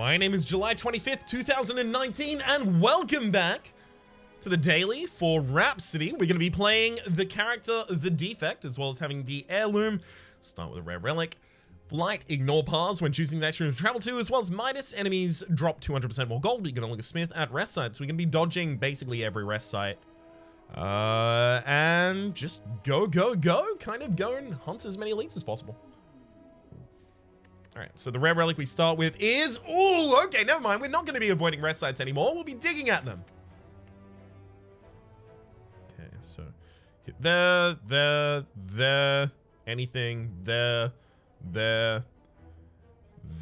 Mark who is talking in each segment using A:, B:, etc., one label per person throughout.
A: My name is July 25th, 2019, and welcome back to the daily for Rhapsody. We're going to be playing the character The Defect, as well as having the heirloom. Start with a rare relic. Flight, ignore paths when choosing the next room to travel to, as well as Midas. Enemies drop 200% more gold, but you can unlock a smith at rest sites. So we're going to be dodging basically every rest site. And just go. Kind of go and hunt as many elites as possible. Alright, so the rare relic we start with is... Ooh, okay, never mind. We're not going to be avoiding rest sites anymore. We'll be digging at them. Okay, so... hit there, anything, there.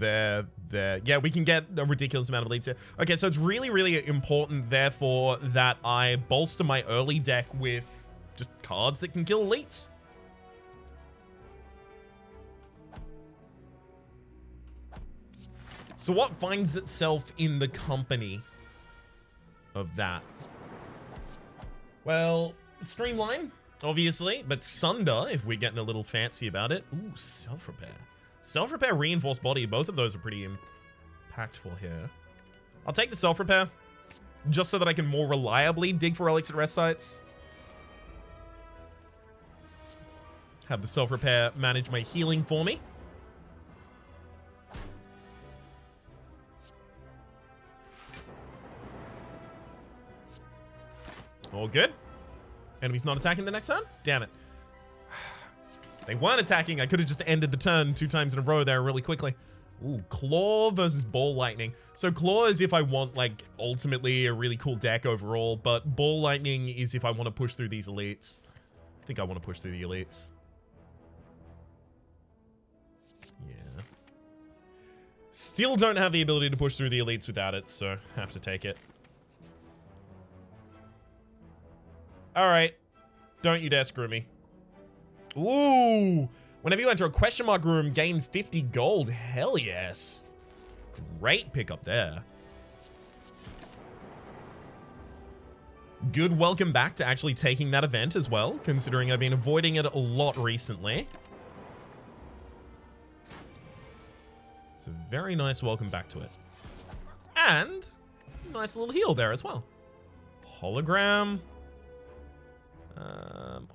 A: Yeah, we can get a ridiculous amount of elites here. Okay, so it's really important, therefore, that I bolster my early deck with just cards that can kill elites. So what finds itself in the company of that? Well, Streamline, obviously, but Sunder, if we're getting a little fancy about it. Ooh, Self-Repair. Self-Repair, Reinforced Body, both of those are pretty impactful here. I'll take the Self-Repair, just so that I can more reliably dig for relics at rest sites. Have the Self-Repair manage my healing for me. All good. Enemy's not attacking the next turn? Damn it. They weren't attacking. I could have just ended the turn 2 times in a row there really quickly. Ooh, Claw versus Ball Lightning. So Claw is if I want, like, ultimately a really cool deck overall, but Ball Lightning is if I want to push through these elites. I think I want to push through the elites. Yeah. Still don't have the ability to push through the elites without it, so have to take it. Alright. Don't you dare screw me. Ooh. Whenever you enter a question mark room, gain 50 gold. Hell yes. Great pickup there. Good welcome back to actually taking that event as well, considering I've been avoiding it a lot recently. It's a very nice welcome back to it. And nice little heal there as well. Hologram.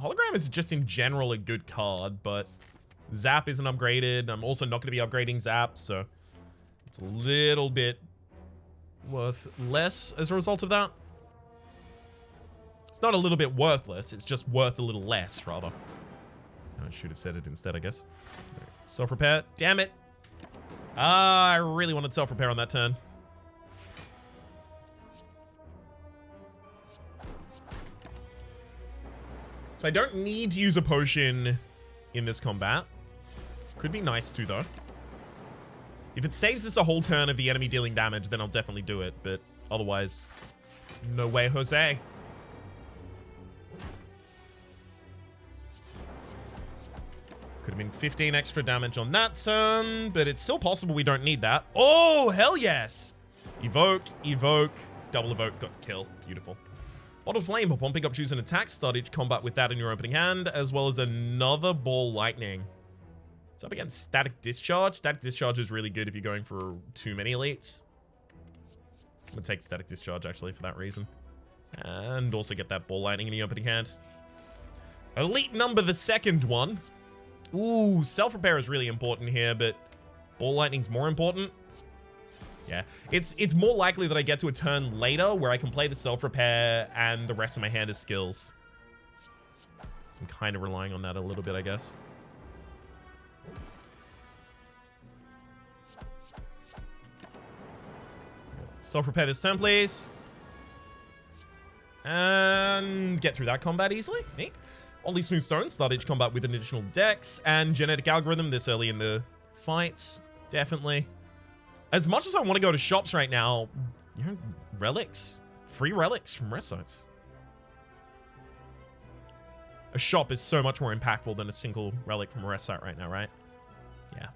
A: Hologram is just in general a good card, but Zap isn't upgraded. I'm also not going to be upgrading Zap, so it's a little bit worth less as a result of that. It's not a little bit worthless, it's just worth a little less, rather. I should have said it instead, I guess. Self-repair. Damn it. I really wanted self-repair on that turn. So I don't need to use a potion in this combat. Could be nice to, though. If it saves us a whole turn of the enemy dealing damage, then I'll definitely do it. But otherwise, no way, Jose. Could have been 15 extra damage on that turn, but it's still possible we don't need that. Oh, hell yes! Evoke, double evoke, got the kill. Beautiful. Bottle Flame, upon pickup, choose an attack, start each combat with that in your opening hand, as well as another Ball Lightning. It's up against Static Discharge. Static Discharge is really good if you're going for too many elites. I'm gonna take Static Discharge, actually, for that reason. And also get that Ball Lightning in your opening hand. Elite number, the second one. Ooh, Self-Repair is really important here, but Ball Lightning's more important. Yeah, it's more likely that I get to a turn later where I can play the Self-Repair and the rest of my hand is skills. So I'm kind of relying on that a little bit, I guess. Self-Repair this turn, please. And get through that combat easily. Neat. All these smooth stones start each combat with an additional dex and genetic algorithm this early in the fights. Definitely. As much as I want to go to shops right now, you know, relics. Free relics from rest sites. A shop is so much more impactful than a single relic from a rest site right now, right? Yeah.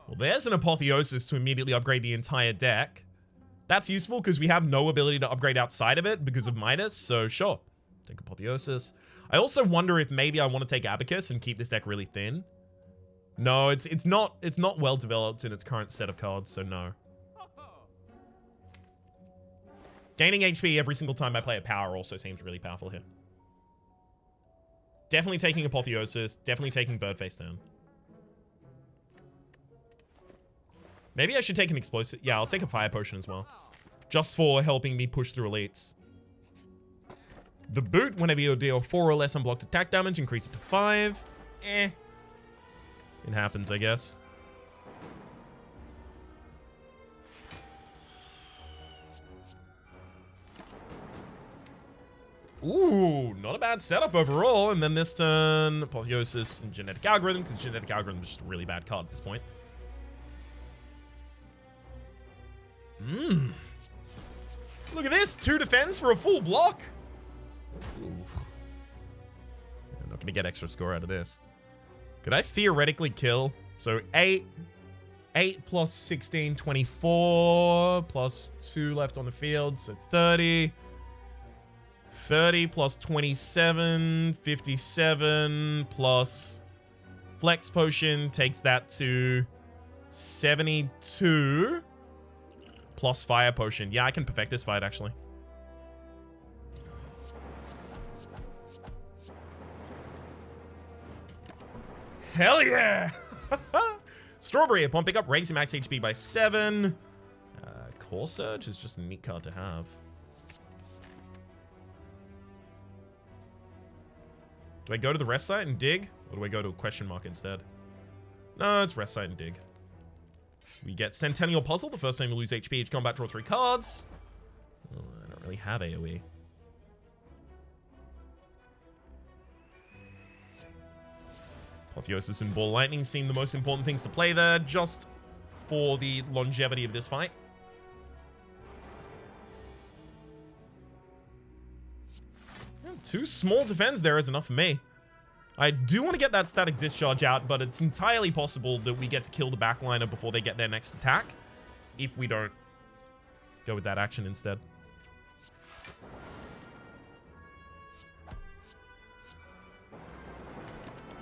A: Well, there's an Apotheosis to immediately upgrade the entire deck. That's useful because we have no ability to upgrade outside of it because of Midas, so sure. Take Apotheosis. I also wonder if maybe I want to take Abacus and keep this deck really thin. No, it's not well developed in its current set of cards, so no. Gaining HP every single time I play a power also seems really powerful here. Definitely taking Apotheosis, definitely taking Birdface down. Maybe I should take an explosive. Yeah, I'll take a fire potion as well. Just for helping me push through elites. The boot, whenever you deal 4 or less unblocked attack damage, increase it to 5. It happens, I guess. Ooh, not a bad setup overall. And then this turn, Apotheosis and Genetic Algorithm, because Genetic Algorithm is just a really bad card at this point. Look at this, 2 defense for a full block. Ooh. I'm not going to get extra score out of this. Could I theoretically kill? So 8 plus 16, 24, plus 2 left on the field, so 30. 30 plus 27, 57 plus Flex Potion takes that to 72 plus Fire Potion. Yeah, I can perfect this fight, actually. Hell yeah! Strawberry, upon pickup, raise your max HP by 7. Core Surge is just a neat card to have. Do I go to the rest site and dig? Or do I go to a question mark instead? No, it's rest site and dig. We get Centennial Puzzle. The first time you lose HP each combat, draw 3 cards. Oh, I don't really have AoE. Apotheosis and Ball Lightning seem the most important things to play there, just for the longevity of this fight. Yeah, 2 small defense there is enough for me. I do want to get that Static Discharge out, but it's entirely possible that we get to kill the backliner before they get their next attack, if we don't go with that action instead.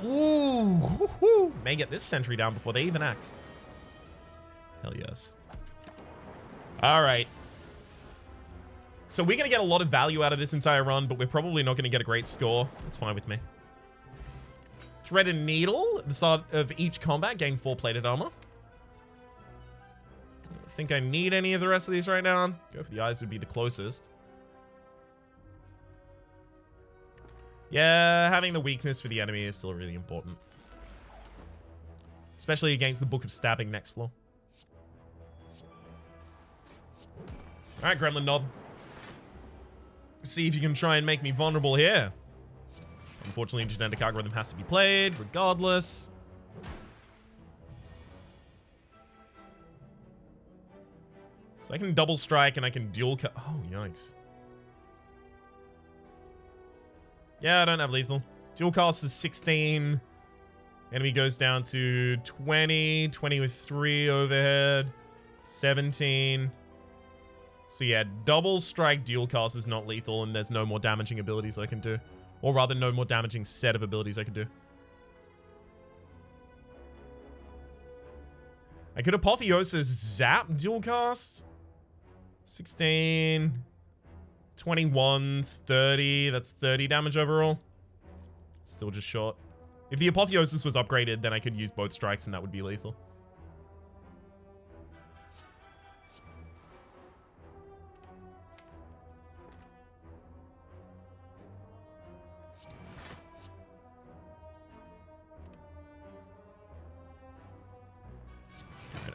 A: Ooh, woohoo. May get this sentry down before they even act. Hell yes. All right. So we're going to get a lot of value out of this entire run, but we're probably not going to get a great score. That's fine with me. Thread and Needle at the start of each combat, gain 4 plated armor. I don't think I need any of the rest of these right now. Go for the eyes would be the closest. Yeah, having the weakness for the enemy is still really important. Especially against the Book of Stabbing next floor. Alright, Gremlin Knob. See if you can try and make me vulnerable here. Unfortunately, Genetic Algorithm has to be played, regardless. So I can double strike and I can dual... Oh, yikes. Yeah, I don't have lethal. Dual cast is 16. Enemy goes down to 20. 20 with 3 overhead. 17. So yeah, double strike dual cast is not lethal, and there's no more damaging abilities I can do. Or rather, no more damaging set of abilities I can do. I could Apotheosis Zap dual cast. 16... 21, 30. That's 30 damage overall. Still just short. If the Apotheosis was upgraded, then I could use both strikes and that would be lethal.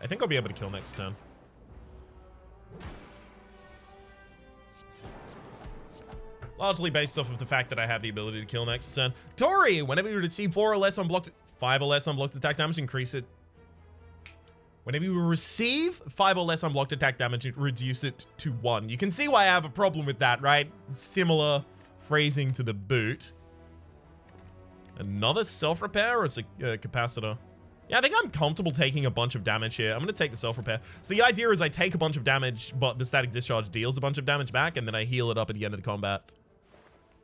A: I think I'll be able to kill next turn. Largely based off of the fact that I have the ability to kill next turn. Tori, whenever you receive 4 or less unblocked, 5 or less unblocked attack damage, increase it. Whenever you receive 5 or less unblocked attack damage, reduce it to 1. You can see why I have a problem with that, right? Similar phrasing to the boot. Another self-repair or is it capacitor? Yeah, I think I'm comfortable taking a bunch of damage here. I'm going to take the self-repair. So the idea is I take a bunch of damage, but the Static Discharge deals a bunch of damage back, and then I heal it up at the end of the combat.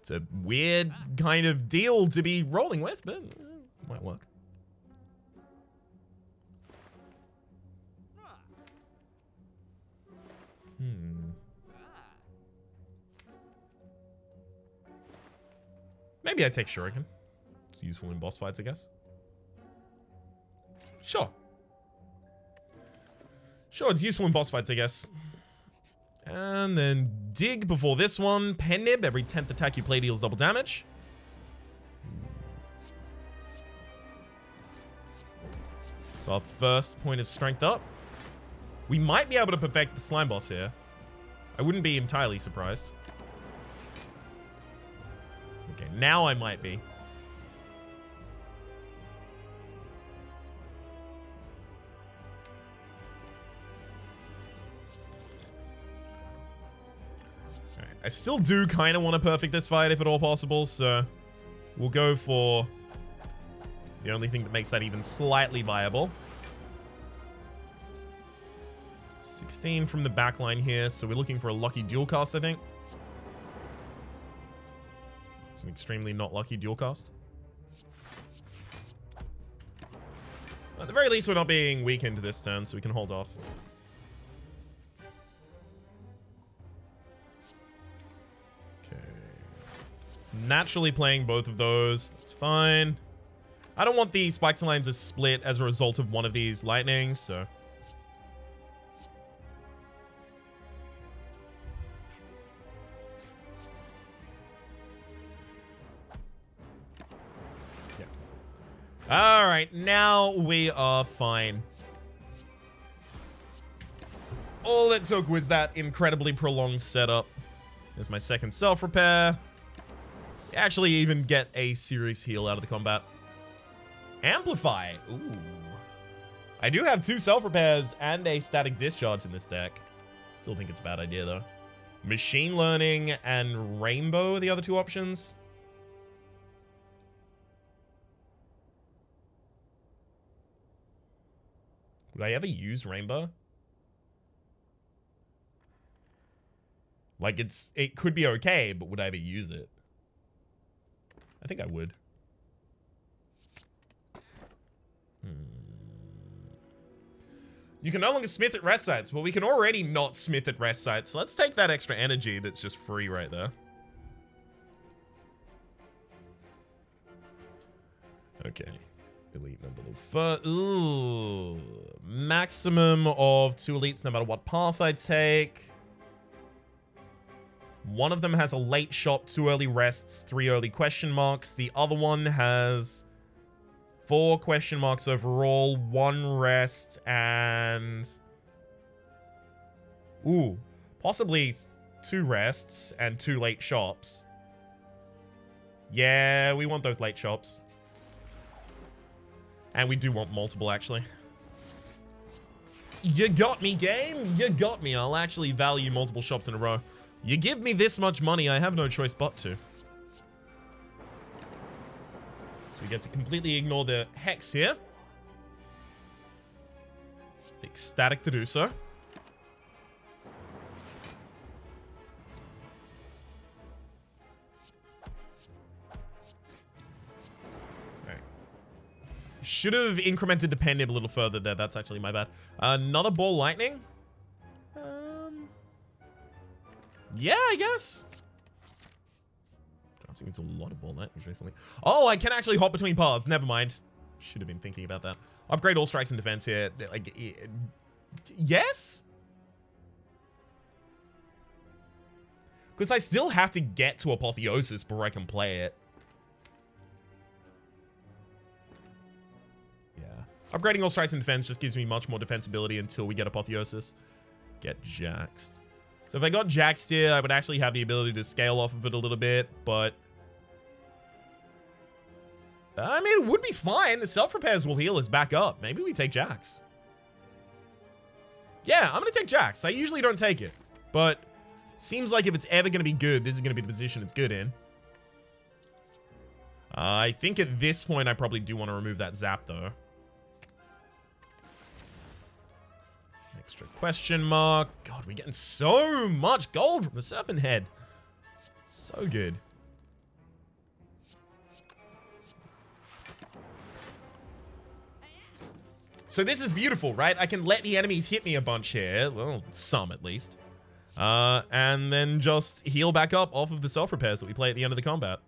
A: It's a weird kind of deal to be rolling with, but it might work. Maybe I take Shuriken. It's useful in boss fights, I guess. Sure. Sure, it's useful in boss fights, I guess. And then Dig before this one. Pen Nib, every 10th attack you play deals double damage. So our first point of strength up. We might be able to perfect the slime boss here. I wouldn't be entirely surprised. Okay, now I might be. Alright, I still do kind of want to perfect this fight if at all possible, so we'll go for the only thing that makes that even slightly viable. 16 from the back line here, so we're looking for a lucky dual cast, I think. It's an extremely not lucky dual cast. At the very least, we're not being weakened this turn, so we can hold off. Okay. Naturally playing both of those. That's fine. I don't want the Spike Line to split as a result of one of these lightnings, so... Alright, now we are fine. All it took was that incredibly prolonged setup. There's my second self-repair. Actually even get a serious heal out of the combat. Amplify. Ooh. I do have 2 self-repairs and a static discharge in this deck. Still think it's a bad idea, though. Machine Learning and Rainbow are the other 2 options. Would I ever use Rainbow? Like, it could be okay, but would I ever use it? I think I would. You can no longer smith at rest sites. Well, we can already not smith at rest sites. So let's take that extra energy that's just free right there. Okay. Elite number first. Ooh. Maximum of 2 elites no matter what path I take. One of them has a late shop, 2 early rests, 3 early question marks. The other one has 4 question marks overall, 1 rest, and... Ooh. Possibly 2 rests and 2 late shops. Yeah, we want those late shops. And we do want multiple, actually. You got me, game. You got me. I'll actually value multiple shops in a row. You give me this much money, I have no choice but to. So we get to completely ignore the Hex here. Ecstatic to do so. Should have incremented the pen nib a little further there. That's actually my bad. Another ball lightning? Yeah, I guess. Drafting into a lot of ball lightnings recently. Oh, I can actually hop between paths. Never mind. Should have been thinking about that. Upgrade all strikes and defense here. Like, yes? Because I still have to get to Apotheosis before I can play it. Upgrading all strikes and defense just gives me much more defensibility until we get Apotheosis. Get Jaxed. So if I got Jaxed here, I would actually have the ability to scale off of it a little bit, but... I mean, it would be fine. The self-repairs will heal us back up. Maybe we take Jax. Yeah, I'm going to take Jax. I usually don't take it, but seems like if it's ever going to be good, this is going to be the position it's good in. I think at this point, I probably do want to remove that Zap, though. Extra question mark. God, we're getting so much gold from the Serpent Head. So good. So this is beautiful, right? I can let the enemies hit me a bunch here. Well, some at least. And then just heal back up off of the self-repairs that we play at the end of the combat.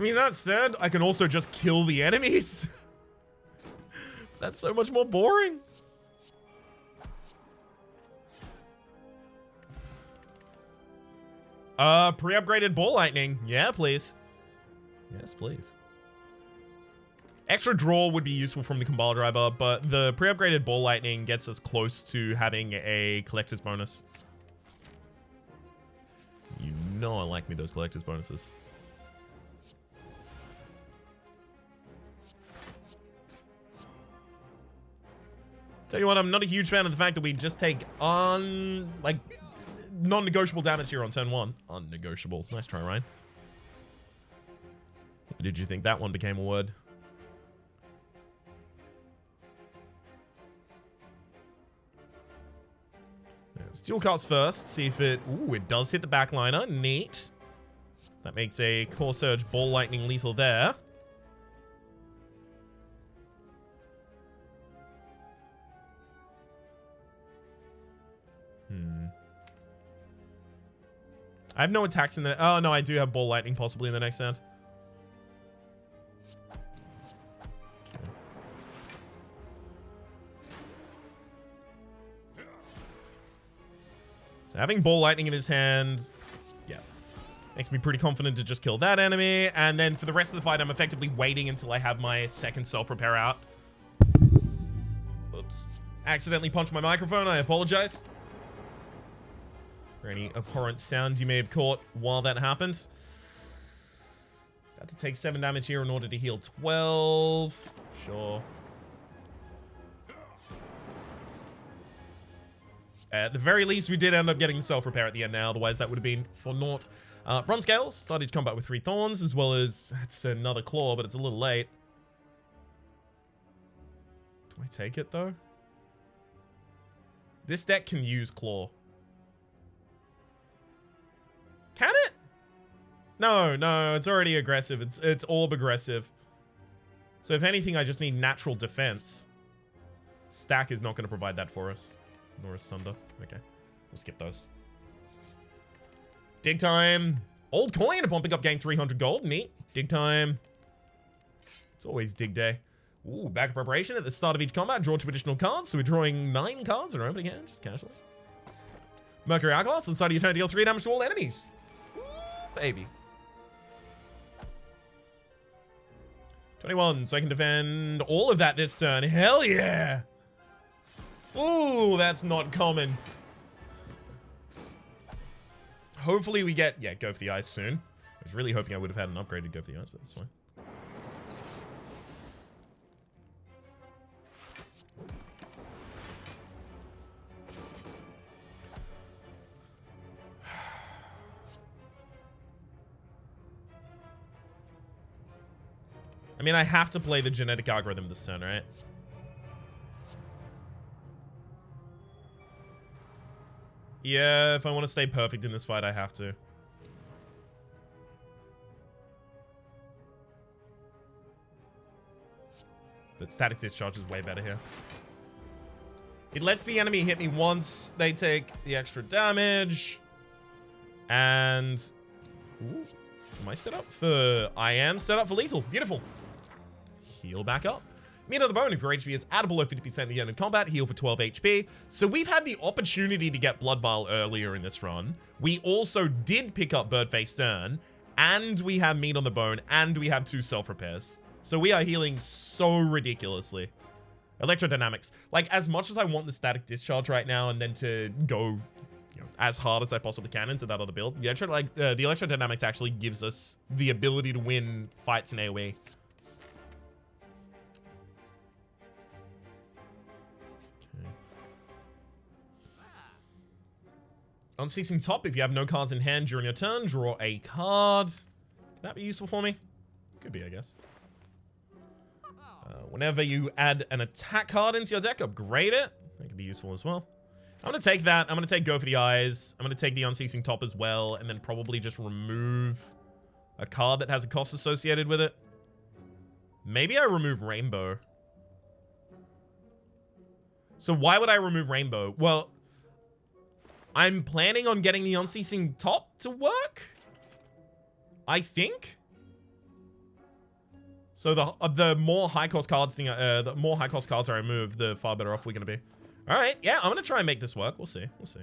A: I mean, that said, I can also just kill the enemies. That's so much more boring. Pre-upgraded ball lightning. Yeah, please. Yes, please. Extra draw would be useful from the Kumbala driver, but the pre-upgraded ball lightning gets us close to having a collector's bonus. You know I like me those collector's bonuses. Tell you what, I'm not a huge fan of the fact that we just take non-negotiable damage here on turn 1. Unnegotiable. Nice try, Ryan. Did you think that one became a word? Steel cast first. See if it... Ooh, it does hit the backliner. Neat. That makes a Core Surge Ball Lightning lethal there. I have no attacks in the... Oh, no, I do have Ball Lightning possibly in the next round. So having Ball Lightning in his hand, yeah, makes me pretty confident to just kill that enemy. And then for the rest of the fight, I'm effectively waiting until I have my second self-repair out. Oops. Accidentally punched my microphone. I apologize for any abhorrent sound you may have caught while that happened. Got to take 7 damage here in order to heal 12. Sure. At the very least, we did end up getting the self-repair at the end now. Otherwise, that would have been for naught. Bronze Scales started combat with 3 Thorns, as well as... It's another Claw, but it's a little late. Do I take it, though? This deck can use Claw. Can it? No, no, it's already aggressive. It's orb aggressive. So if anything, I just need natural defense. Stack is not going to provide that for us. Nor is Sunder. Okay, we'll skip those. Dig time. Old coin upon pickup gain 300 gold. Neat. Dig time. It's always dig day. Ooh, backup preparation at the start of each combat. Draw 2 additional cards. So we're drawing 9 cards in our opening hand, just casually. Mercury Hourglass. On the side of your turn, deal 3 damage to all enemies. Ooh, baby. 21, so I can defend all of that this turn. Hell yeah! Ooh, that's not common. Hopefully we get... Yeah, Go for the Eyes soon. I was really hoping I would have had an upgraded Go for the Eyes, but that's fine. I mean, I have to play the genetic algorithm this turn, right? Yeah, if I want to stay perfect in this fight, I have to. But Static Discharge is way better here. It lets the enemy hit me once. They take the extra damage. And... Ooh, am I set up for... I am set up for lethal. Beautiful. Heal back up. Meat on the bone, if your HP is at below 50% at the end of combat, heal for 12 HP. So we've had the opportunity to get Blood Vial earlier in this run. We also did pick up Birdface Stern, and we have Meat on the Bone, and we have 2 self-repairs. So we are healing so ridiculously. Electrodynamics. Like, as much as I want the Static Discharge right now and then to go as hard as I possibly can into that other build, the Electrodynamics actually gives us the ability to win fights in AoE. Unceasing Top, if you have no cards in hand during your turn, draw a card. Can that be useful for me? Could be, I guess. Whenever you add an attack card into your deck, upgrade it. That could be useful as well. I'm going to take that. I'm going to take Go for the Eyes. I'm going to take the Unceasing Top as well, and then probably just remove a card that has a cost associated with it. Maybe I remove Rainbow. So why would I remove Rainbow? Well... I'm planning on getting the Unceasing Top to work, I think. So the more high cost cards the more high cost cards I remove, the far better off we're gonna be. All right, yeah, I'm gonna try and make this work. We'll see. We'll see.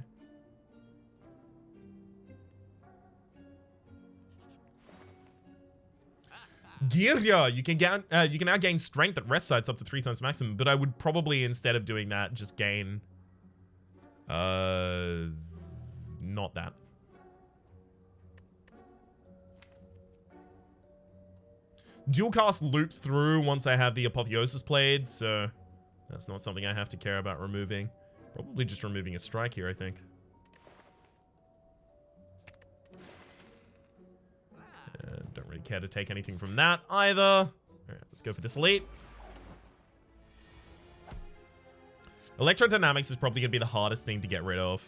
A: Girya, you can now gain strength at rest sites up to 3 times maximum, but I would probably, instead of doing that, just gain not that. Dual cast loops through once I have the Apotheosis played, so that's not something I have to care about removing. Probably just removing a strike here, I think. Don't really care to take anything from that either. Alright, let's go for this elite. Electrodynamics is probably going to be the hardest thing to get rid of.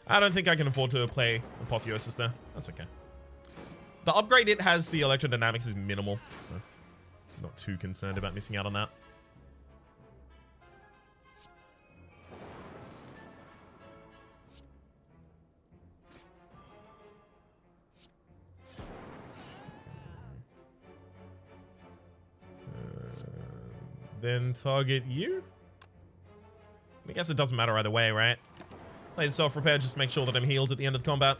A: I don't think I can afford to play Apotheosis there. That's okay. The upgrade it has, the electrodynamics is minimal, so I'm not too concerned about missing out on that. Then target you? I guess it doesn't matter either way, right? Play the self-repair, just make sure that I'm healed at the end of the combat.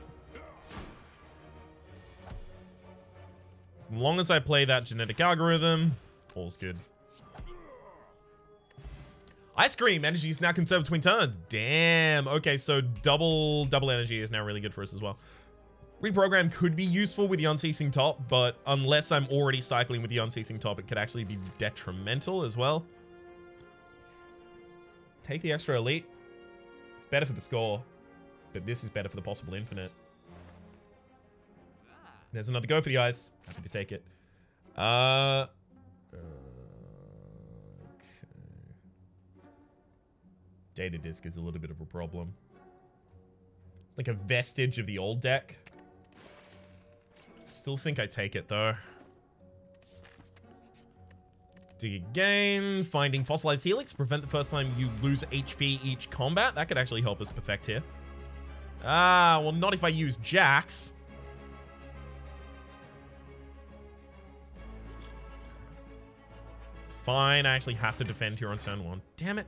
A: As long as I play that genetic algorithm, all's good. Ice cream energy is now conserved between turns. Damn. Okay, so double energy is now really good for us as well. Reprogram could be useful with the unceasing top, but unless I'm already cycling with the unceasing top, it could actually be detrimental as well. Take the extra elite. It's better for the score, but this is better for the possible infinite. There's another go for the eyes. Happy to take it. Okay. Data disk is a little bit of a problem. It's like a vestige of the old deck. Still think I take it though. Dig again. Finding fossilized helix. Prevent the first time you lose HP each combat. That could actually help us perfect here. Ah, well, not if I use Jax. Fine, I actually have to defend here on turn 1. Damn it.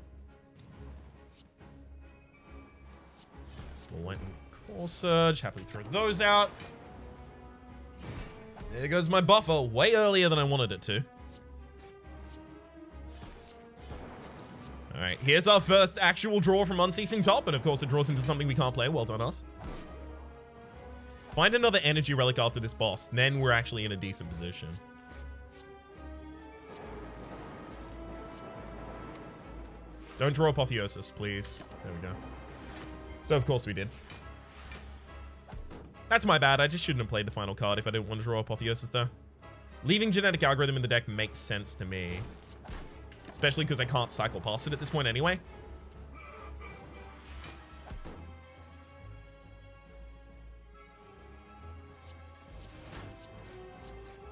A: Lightning Core Surge. Happily throw those out. There goes my buffer. Way earlier than I wanted it to. Alright, here's our first actual draw from Unceasing Top, and of course it draws into something we can't play. Well done, us. Find another energy relic after this boss, then we're actually in a decent position. Don't draw Apotheosis, please. There we go. So of course we did. That's my bad. I just shouldn't have played the final card if I didn't want to draw Apotheosis there. Leaving Genetic Algorithm in the deck makes sense to me. Especially because I can't cycle past it at this point anyway.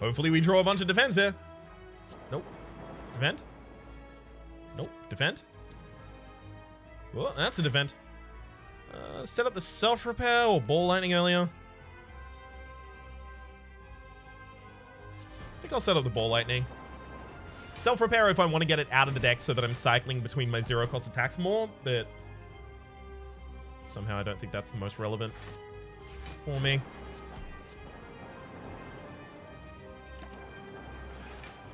A: Hopefully we draw a bunch of defense here. Nope. Defend? Nope. Defend? Well, that's a defend. Set up the self-repair or ball lightning earlier. I think I'll set up the ball lightning. Self-repair if I want to get it out of the deck so that I'm cycling between my zero-cost attacks more, but somehow I don't think that's the most relevant for me.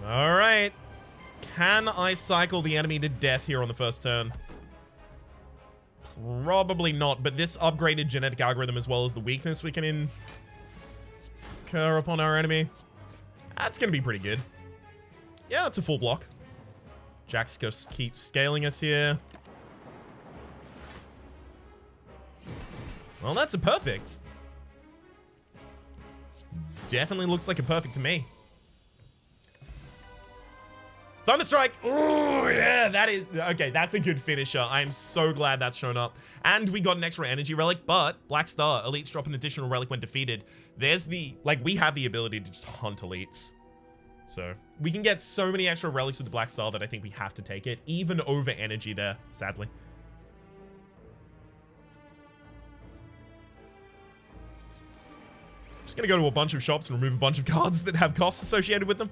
A: Alright. Can I cycle the enemy to death here on the first turn? Probably not, but this upgraded genetic algorithm as well as the weakness we can incur upon our enemy, that's going to be pretty good. Yeah, it's a full block. Jax just keeps scaling us here. Well, that's a perfect. Definitely looks like a perfect to me. Thunderstrike! Oh, yeah, that is... Okay, that's a good finisher. I am so glad that's shown up. And we got an extra energy relic, but Black Star, elites drop an additional relic when defeated. There's the... Like, we have the ability to just hunt elites. So we can get so many extra relics with the Black Star that I think we have to take it, even over energy there, sadly. Just gonna go to a bunch of shops and remove a bunch of cards that have costs associated with them.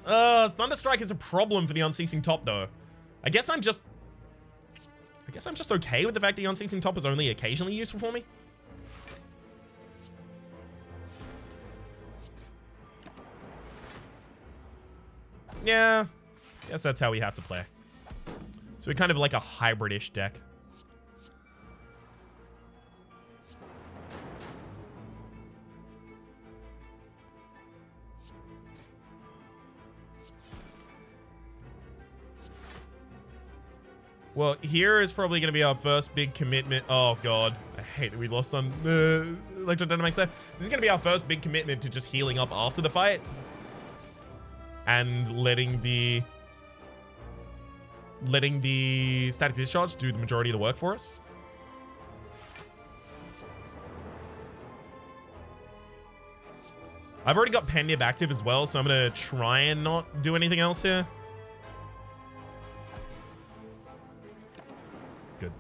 A: Thunderstrike is a problem for the Unceasing Top, though. I guess I'm just okay with the fact the Unceasing Top is only occasionally useful for me. Yeah, guess that's how we have to play. So we're kind of like a hybrid-ish deck. Well, here is probably going to be our first big commitment. Oh, God. I hate that we lost some electrodynamics there. This is going to be our first big commitment to just healing up after the fight. And letting the static discharge do the majority of the work for us. I've already got Pendib active as well, so I'm going to try and not do anything else here. Good.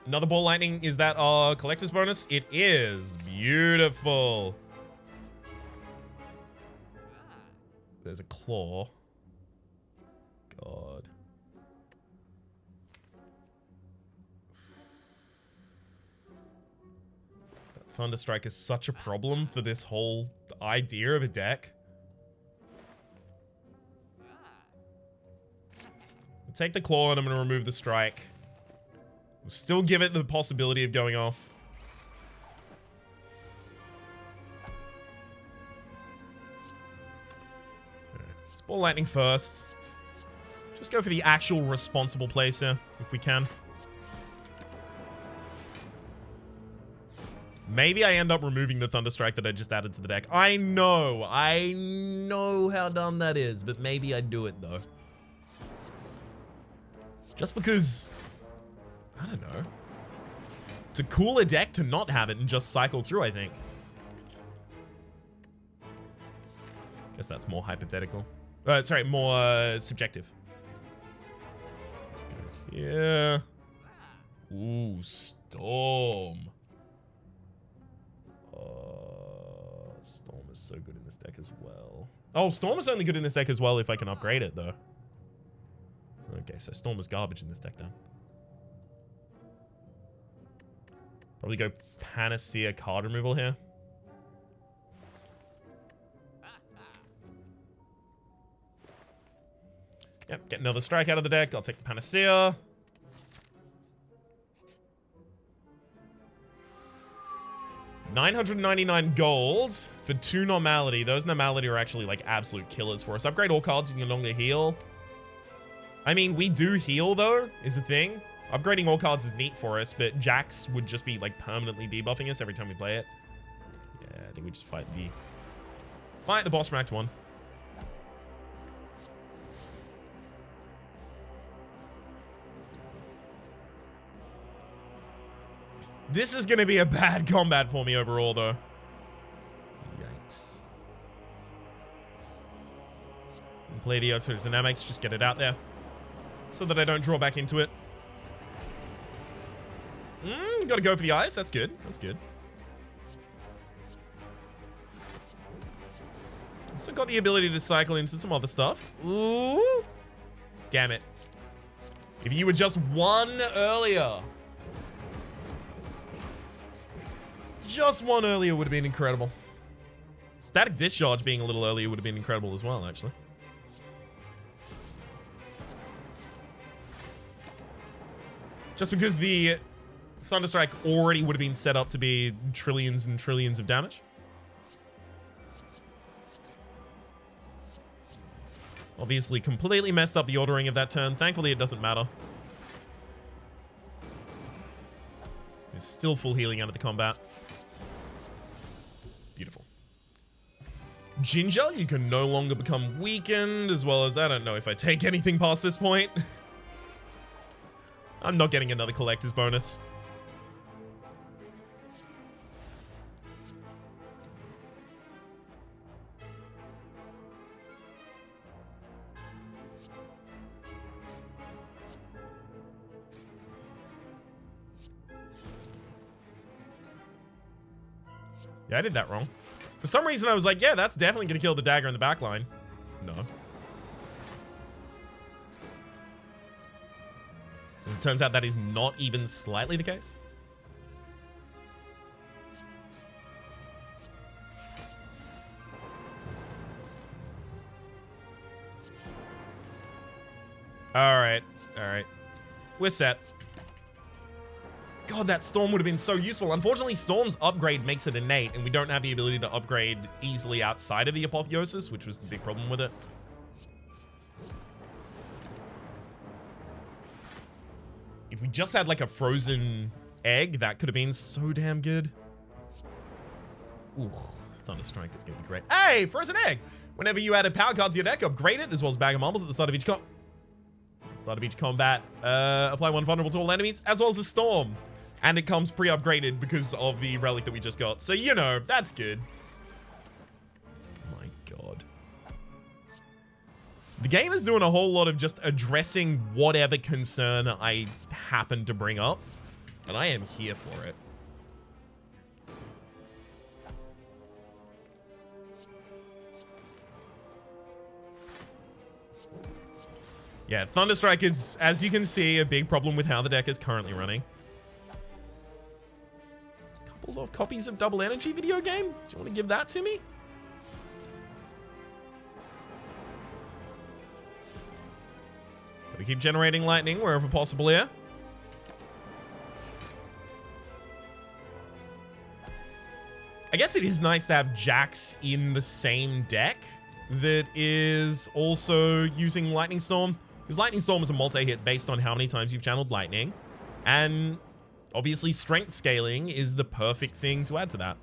A: Another Ball Lightning. Is that our collector's bonus? It is. Beautiful. There's a claw. God. Thunderstrike is such a problem for this whole idea of a deck. I'll take the claw and I'm going to remove the strike. Still give it the possibility of going off. Let's Ball Lightning first. Just go for the actual responsible plays here, if we can. Maybe I end up removing the Thunderstrike that I just added to the deck. I know how dumb that is, but maybe I'd do it, though. Just because, I don't know. It's a cooler deck to not have it and just cycle through, I think. Guess that's more hypothetical. Sorry, more subjective. Let's go here. Ooh, Storm. Storm is so good in this deck as well. Oh, Storm is only good in this deck as well if I can upgrade it, though. Okay, so Storm is garbage in this deck, then. Probably go Panacea card removal here. Yep, get another strike out of the deck. I'll take the Panacea. $999 gold for 2 normality. Those normality are actually like absolute killers for us. Upgrade all cards, you can no longer heal. I mean, we do heal though, is the thing. Upgrading all cards is neat for us, but Jax would just be like permanently debuffing us every time we play it. Yeah, I think we just fight the boss from Act 1. This is going to be a bad combat for me overall, though. Yikes. Play the electrodynamics, just get it out there. So that I don't draw back into it. Gotta go for the eyes. That's good. That's good. Also got the ability to cycle into some other stuff. Ooh. Damn it. If you were just 1 earlier. Just 1 earlier would have been incredible. Static Discharge being a little earlier would have been incredible as well, actually. Just because the Thunderstrike already would have been set up to be trillions and trillions of damage. Obviously completely messed up the ordering of that turn. Thankfully, it doesn't matter. There's still full healing out of the combat. Beautiful. Ginger, you can no longer become weakened, as well as I don't know if I take anything past this point. I'm not getting another collector's bonus. Yeah, I did that wrong. For some reason, I was like, yeah, that's definitely going to kill the dagger in the back line. No. As it turns out, that is not even slightly the case. Alright. Alright. We're set. God, that storm would have been so useful. Unfortunately, Storm's upgrade makes it innate, and we don't have the ability to upgrade easily outside of the Apotheosis, which was the big problem with it. If we just had like a frozen egg, that could have been so damn good. Ooh, Thunderstrike is going to be great. Hey, frozen egg! Whenever you add a power card to your deck, upgrade it, as well as bag of marbles at the start of each combat. Apply one vulnerable to all enemies, as well as a storm. And it comes pre-upgraded because of the relic that we just got. So, you know, that's good. My God. The game is doing a whole lot of just addressing whatever concern I happen to bring up. And I am here for it. Yeah, Thunderstrike is, as you can see, a big problem with how the deck is currently running. A couple of copies of Double Energy video game? Do you want to give that to me? We keep generating lightning wherever possible here. I guess it is nice to have Jax in the same deck that is also using Lightning Storm. Because Lightning Storm is a multi-hit based on how many times you've channeled Lightning. And obviously strength scaling is the perfect thing to add to that.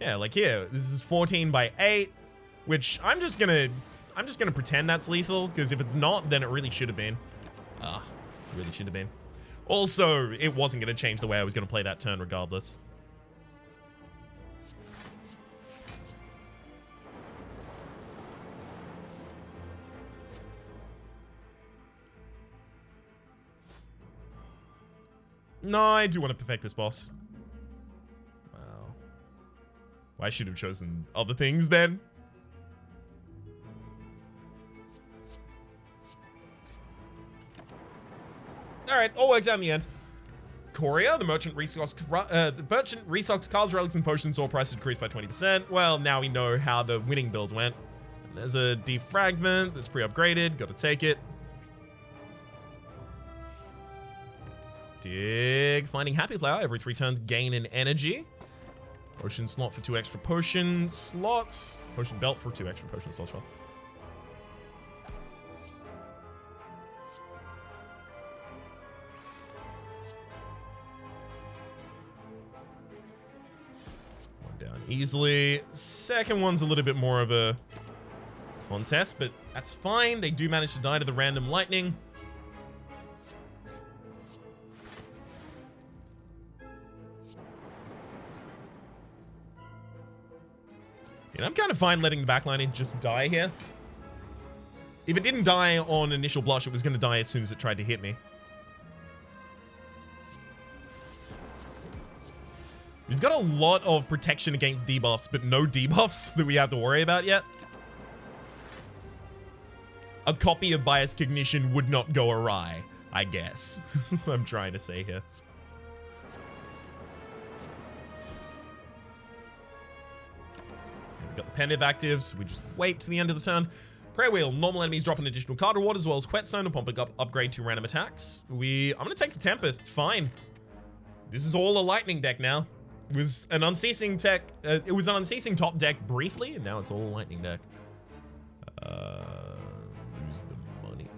A: Yeah, like here, this is 14 by 8, which I'm just gonna pretend that's lethal, because if it's not, then it really should have been. Really should have been. Also, it wasn't gonna change the way I was gonna play that turn regardless. No, I do want to perfect this boss. Wow. Well, I should have chosen other things then. Alright, all works out in the end. Courier, the merchant restocks cards, relics, and potions, all prices decreased by 20%. Well, now we know how the winning build went. And there's a defragment that's pre-upgraded. Got to take it. Dig. Finding Happy Flower. Every 3 turns, gain an energy. Potion slot for 2 extra potion slots. Potion belt for 2 extra potion slots. Well. One down easily. Second one's a little bit more of a contest, but that's fine. They do manage to die to the random lightning. And I'm kind of fine letting the backline just die here. If it didn't die on initial blush, it was going to die as soon as it tried to hit me. We've got a lot of protection against debuffs, but no debuffs that we have to worry about yet. A copy of Bias Cognition would not go awry, I guess. That's what I'm trying to say here. We've got the Pendiv active, so we just wait to the end of the turn. Prayer Wheel, normal enemies drop an additional card reward, as well as Whetstone and Pumping Up upgrade to random attacks. I'm gonna take the Tempest, fine. This is all a lightning deck now. It was an unceasing tech, it was an unceasing top deck briefly, and now it's all a lightning deck. Lose the money.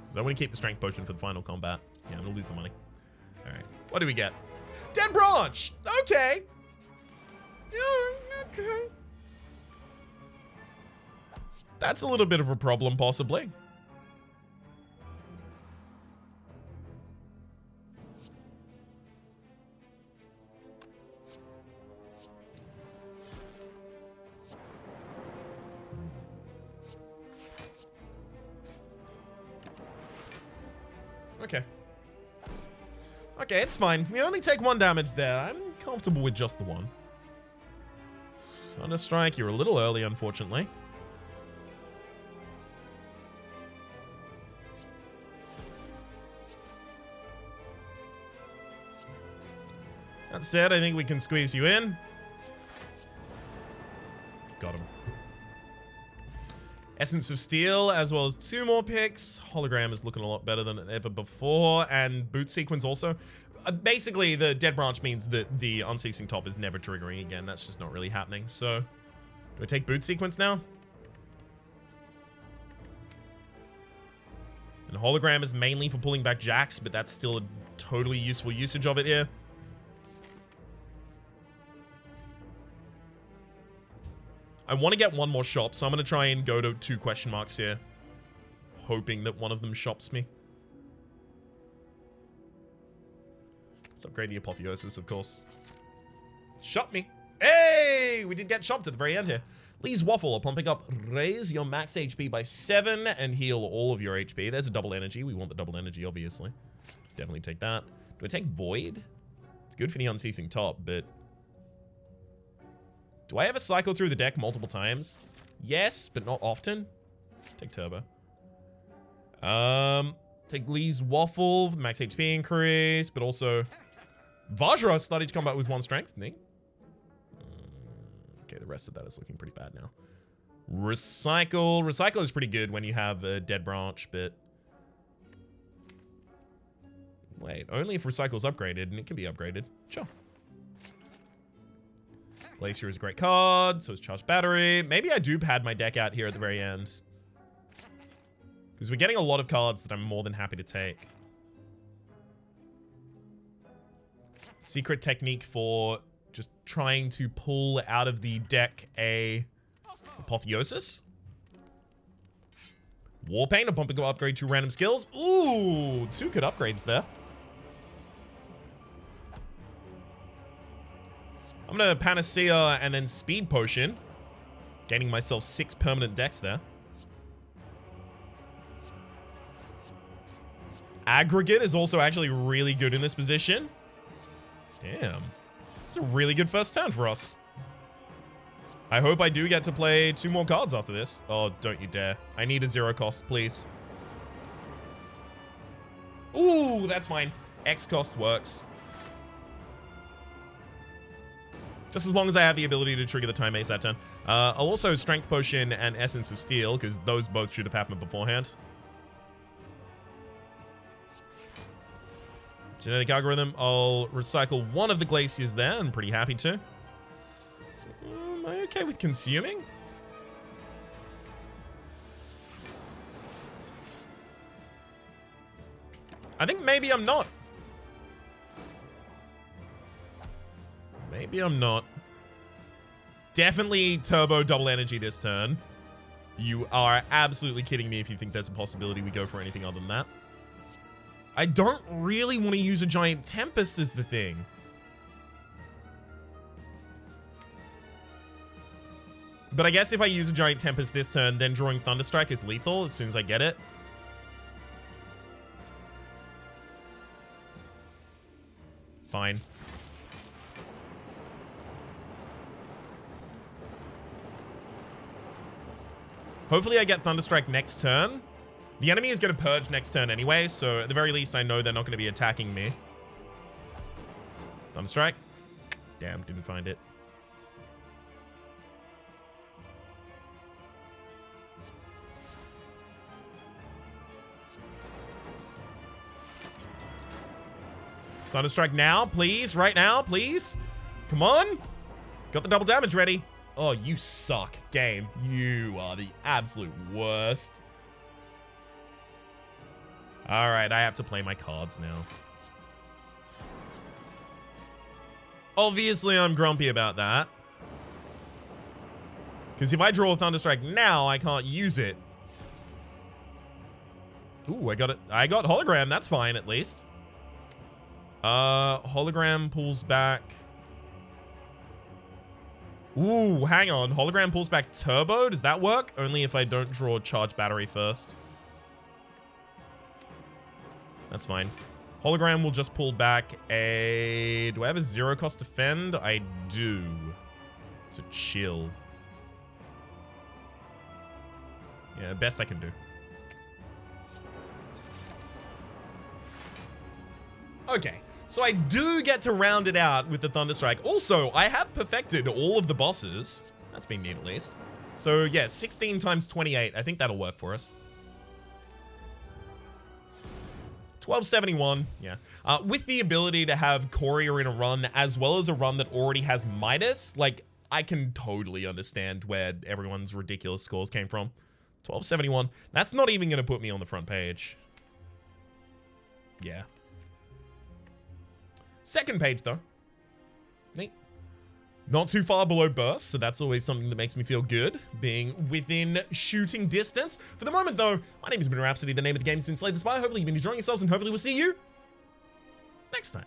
A: Because I want to keep the strength potion for the final combat. Yeah, I'm gonna lose the money. Alright, what do we get? Dead Branch! Okay! Yeah, okay. That's a little bit of a problem, possibly. Okay. Okay, it's fine. We only take 1 damage there. I'm comfortable with just the 1. Thunderstrike, you're a little early, unfortunately. That said, I think we can squeeze you in. Got him. Essence of Steel, as well as 2 more picks. Hologram is looking a lot better than ever before. And Boot Sequence also. Basically, the Dead Branch means that the Unceasing Top is never triggering again. That's just not really happening. So, do I take Boot Sequence now? And Hologram is mainly for pulling back Jax, but that's still a totally useful usage of it here. I want to get 1 more shop, so I'm going to try and go to 2 question marks here. Hoping that one of them shops me. Let's upgrade the Apotheosis, of course. Shop me. Hey! We did get shopped at the very end here. Lee's Waffle, upon pick up, raise your max HP by 7 and heal all of your HP. There's a double energy. We want the double energy, obviously. Definitely take that. Do I take Void? It's good for the Unceasing Top, but... do I ever cycle through the deck multiple times? Yes, but not often. Take Turbo. Take Lee's Waffle for the max HP increase, but also... Vajra started to combat with 1 strength. Neat. Okay, the rest of that is looking pretty bad now. Recycle. Recycle is pretty good when you have a Dead Branch, but... wait, only if Recycle's upgraded, and it can be upgraded. Sure. Glacier is a great card, so is Charged Battery. Maybe I do pad my deck out here at the very end. Because we're getting a lot of cards that I'm more than happy to take. Secret technique for just trying to pull out of the deck a Apotheosis. Warpaint, a pumping upgrade to random skills. Ooh, 2 good upgrades there. I'm gonna Panacea and then Speed Potion. Gaining myself 6 permanent decks there. Aggregate is also actually really good in this position. Damn. This is a really good first turn for us. I hope I do get to play 2 more cards after this. Oh, don't you dare. I need a 0 cost, please. Ooh, that's fine. X cost works. Just as long as I have the ability to trigger the Time Ace that turn. I'll also Strength Potion and Essence of Steel, because those both should have happened beforehand. Genetic Algorithm, I'll recycle 1 of the Glaciers there. I'm pretty happy to. Am I okay with consuming? I think maybe I'm not. Maybe I'm not. Definitely Turbo double energy this turn. You are absolutely kidding me if you think there's a possibility we go for anything other than that. I don't really want to use a Giant Tempest as the thing. But I guess if I use a Giant Tempest this turn, then drawing Thunderstrike is lethal as soon as I get it. Fine. Hopefully I get Thunderstrike next turn. The enemy is going to purge next turn anyway, so at the very least I know they're not going to be attacking me. Thunderstrike. Damn, didn't find it. Thunderstrike now, please. Right now, please. Come on. Got the double damage ready. Oh, you suck, game. You are the absolute worst. Alright, I have to play my cards now. Obviously, I'm grumpy about that. Because if I draw a Thunderstrike now, I can't use it. Ooh, I got it. I got Hologram. That's fine, at least. Hologram pulls back. Ooh, hang on. Hologram pulls back Turbo. Does that work? Only if I don't draw Charge Battery first. That's fine. Hologram will just pull back a... Do I have a 0 cost defend? I do. So chill. Yeah, best I can do. Okay, so I do get to round it out with the Thunderstrike. Also, I have perfected all of the bosses. That's been neat at least. So yeah, 16 times 28. I think that'll work for us. 1271, yeah. With the ability to have Courier in a run, as well as a run that already has Midas, like, I can totally understand where everyone's ridiculous scores came from. 1271. That's not even going to put me on the front page. Yeah. Second page, though. Neat. Not too far below burst, so that's always something that makes me feel good, being within shooting distance. For the moment, though, my name has been Rhapsody. The name of the game has been Slay the Spire. Hopefully you've been enjoying yourselves, and hopefully we'll see you next time.